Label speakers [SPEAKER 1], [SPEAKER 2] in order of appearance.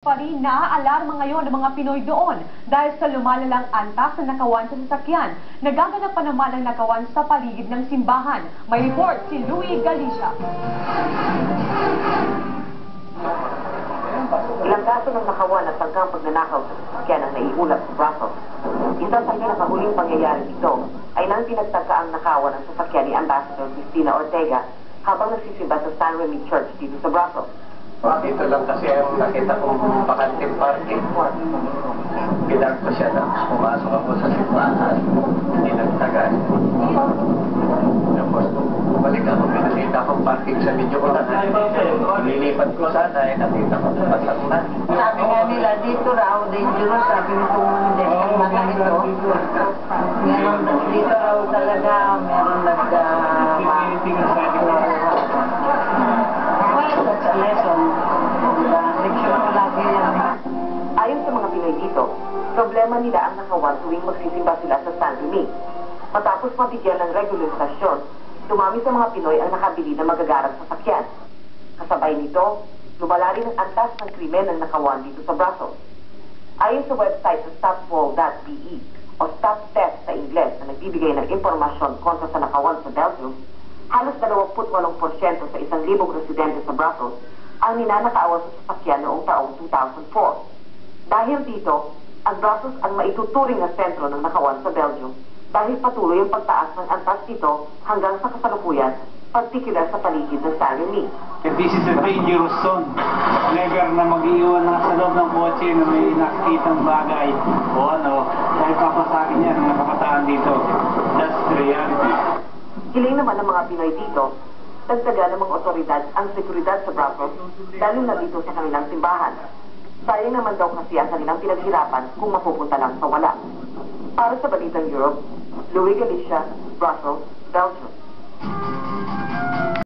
[SPEAKER 1] Pa rin naaalarma ngayon ng mga Pinoy doon dahil sa lumalalang antas na nakawan sa sasakyan. Nagaganap pa naman ang nakawan sa paligid ng simbahan. May report si Louie Galicia.
[SPEAKER 2] Ilang kaso ng nakawan at tangkang pagnanakaw sa sasakyan ang naiulat sa Brussels. Isa sa pinakahuling pangyayari dito ay nang pinagtagka ang nakawan ng sasakyan ni Ambassador Cristina Ortega habang nagsisimba sa San Remi Church dito sa Brussels.
[SPEAKER 3] Dito lang kasi ang nakita kong bakanting parking. Pinag ko siya na pumasok ako sa simbahan. Hindi nagtagal. Tapos balik ako, pinakita akong parking sa video ko na. Nililipat ko sana, nakita ko pasang na.
[SPEAKER 4] Sabi nga nila, dito raw, dangerous. Sabi ko kung ang mga ito. Meron, dito raw talaga, meron that's a lesson. Leksyon ko lagi yan.
[SPEAKER 2] Ayon sa mga Pinoy dito, problema nila ang nakawan tuwing magsisimba sila sa San Remi. Matapos mabigyan ng regularisasyon, dumami sa mga Pinoy ang nakabili ng magagarang sasakyan. Kasabay nito, lumala rin ang antas ng krimen ng nakawan dito sa Brussels. Ayon sa website sa stopwall.be o Stop Theft sa Ingles na nagbibigay ng impormasyon kontra sa nakawan sa Belgium, halos 28% sa 1,000 residente sa Brussels ang ninanakaawa sa sasakyan noong taong 2004. Dahil dito, ang Brussels ang maituturing na sentro ng nakawan sa Belgium dahil patuloy ang pagtaas ng antas dito hanggang sa kasalukuyan, particular sa paligid ng San Remi.
[SPEAKER 5] This is a dangerous zone. Never na mag-iwan na sa loob ng kotse na may nakikitang bagay o ano, dahil papasakin yan ng nakapataan dito. That's the reality.
[SPEAKER 2] Hiling naman ng mga Pinoy dito, dagdagan ng mga otoridad ang seguridad sa Brussels, lalo na dito sa kanilang simbahan. Sayang naman daw kasi ang kanilang pinaghirapan kung mapupunta lang sa wala. Para sa Balitang Europe, Louie Galicia, Brussels, Belgium.